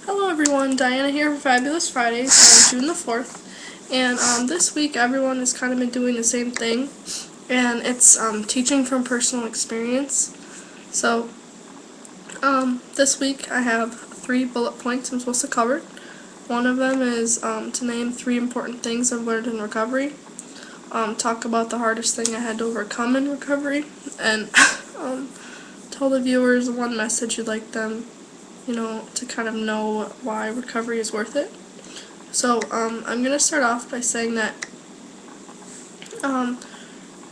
Hello everyone, Diana here for Fabulous Fridays on June the 4th. And this week everyone has kind of been doing the same thing, and it's teaching from personal experience. So this week I have 3 bullet points I'm supposed to cover. One of them is to name 3 important things I've learned in recovery, talk about the hardest thing I had to overcome in recovery, and tell the viewers one message you'd like them to kind of know why recovery is worth it. So, I'm going to start off by saying that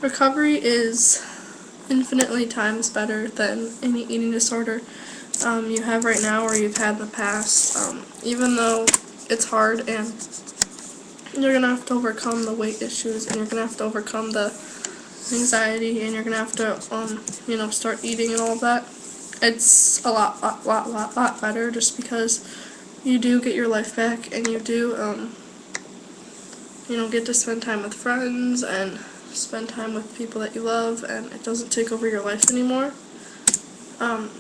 recovery is infinitely times better than any eating disorder you have right now or you've had in the past. Even though it's hard and you're going to have to overcome the weight issues and you're going to have to overcome the anxiety and you're going to have to, start eating and all of that, it's a lot better just because you do get your life back and you do, get to spend time with friends and spend time with people that you love, and it doesn't take over your life anymore.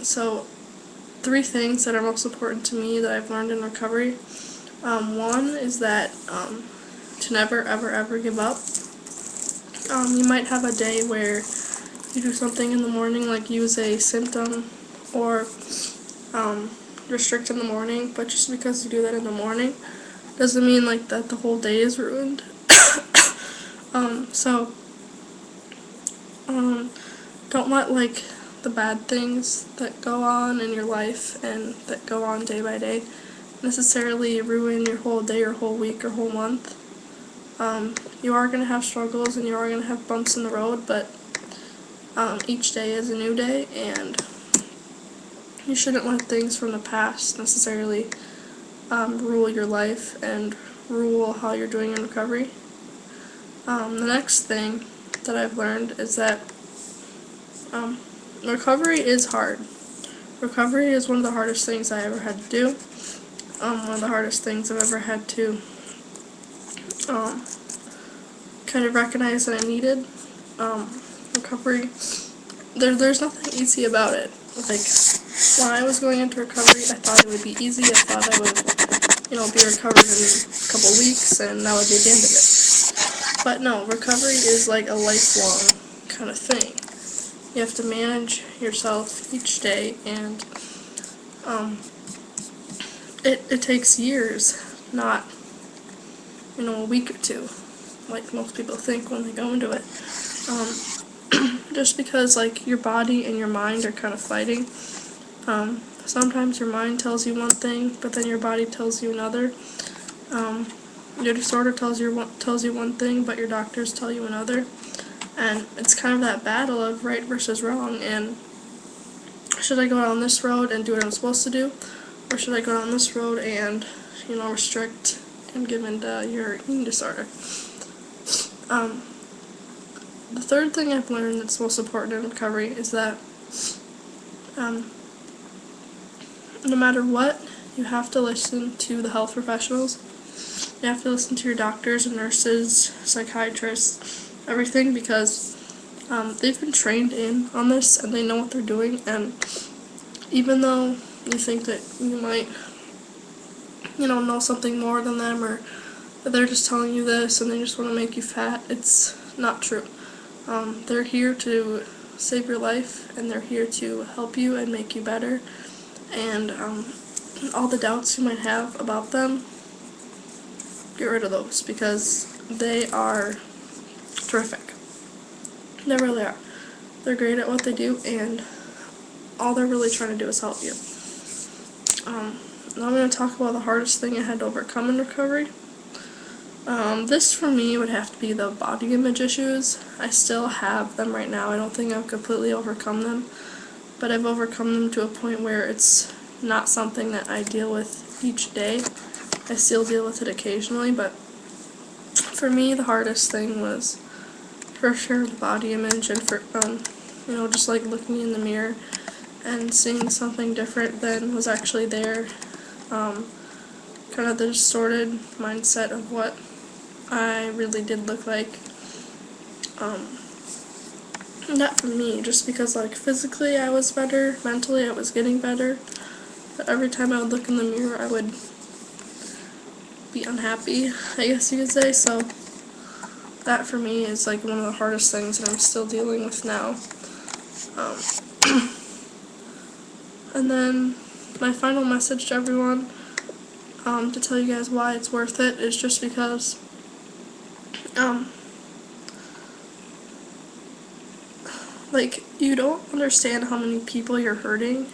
So 3 things that are most important to me that I've learned in recovery. One is that to never ever give up. You might have a day where you do something in the morning, like use a symptom or restrict in the morning, but just because you do that in the morning doesn't mean like that the whole day is ruined. So don't let like the bad things that go on in your life and that go on day by day necessarily ruin your whole day or whole week or whole month. You are going to have struggles and you are going to have bumps in the road, but each day is a new day, and you shouldn't let things from the past necessarily rule your life and rule how you're doing in recovery. The next thing that I've learned is that recovery is hard. Recovery is one of the hardest things I ever had to do. One of the hardest things I've ever had to kind of recognize that I needed. Recovery, there's nothing easy about it. Like, when I was going into recovery, I thought it would be easy. I thought I would, be recovered in a couple weeks, and that would be the end of it. But no, recovery is like a lifelong kind of thing. You have to manage yourself each day, and it takes years, not a week or 2, like most people think when they go into it. Just because like your body and your mind are kind of fighting. Sometimes your mind tells you one thing, but then your body tells you another. Your disorder tells you one thing, but your doctors tell you another. And it's kind of that battle of right versus wrong, and should I go down this road and do what I'm supposed to do, or should I go down this road and, restrict and give into your eating disorder? The third thing I've learned that's most important in recovery is that no matter what, you have to listen to the health professionals. You have to listen to your doctors and nurses, psychiatrists, everything, because they've been trained in on this and they know what they're doing. And even though you think that you might, know something more than them, or that they're just telling you this and they just want to make you fat, it's not true. They're here to save your life, and they're here to help you and make you better. And all the doubts you might have about them, get rid of those, because they are terrific. They really are. They're great at what they do, and all they're really trying to do is help you. Now I'm going to talk about the hardest thing I had to overcome in recovery. This for me would have to be the body image issues. I still have them right now. I don't think I've completely overcome them, but I've overcome them to a point where it's not something that I deal with each day. I still deal with it occasionally, but for me the hardest thing was for sure the body image, and for just like looking in the mirror and seeing something different than was actually there. Kind of the distorted mindset of what I really did look like. Not for me, just because like physically I was better, mentally I was getting better, But every time I would look in the mirror, I would be unhappy, I guess you could say. So that for me is like one of the hardest things that I'm still dealing with now. And then my final message to everyone, to tell you guys why it's worth it, is just because like, you don't understand how many people you're hurting.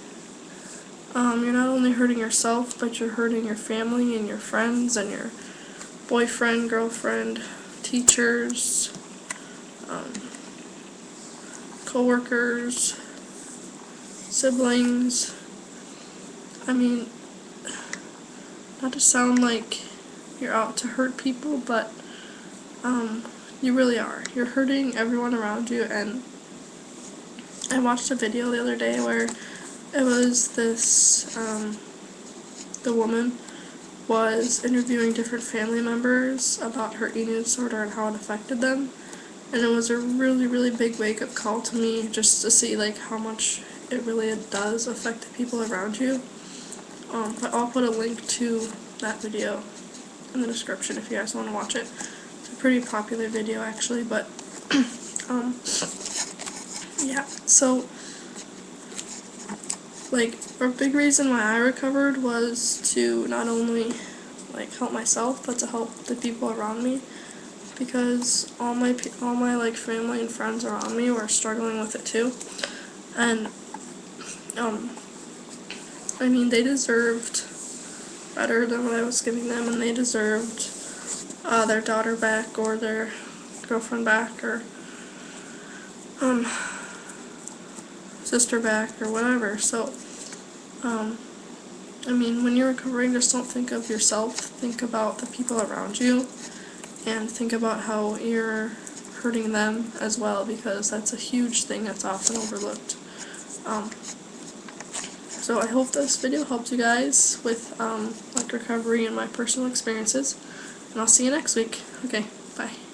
You're not only hurting yourself, but you're hurting your family and your friends and your boyfriend, girlfriend, teachers, co-workers, siblings. I mean, not to sound like you're out to hurt people, but you really are. You're hurting everyone around you. And I watched a video the other day where it was this, the woman was interviewing different family members about her eating disorder and how it affected them. And it was a really, really big wake-up call to me, just to see like how much it really does affect the people around you. But I'll put a link to that video in the description if you guys want to watch it. It's a pretty popular video actually, but yeah, so like a big reason why I recovered was to not only like help myself, but to help the people around me, because all my like family and friends around me were struggling with it too. And I mean, they deserved better than what I was giving them, and they deserved their daughter back, or their girlfriend back, or sister back, or whatever. So I mean, when you're recovering, just don't think of yourself, think about the people around you, and think about how you're hurting them as well, because that's a huge thing that's often overlooked. So I hope this video helped you guys with like recovery and my personal experiences, and I'll see you next week. Okay, bye.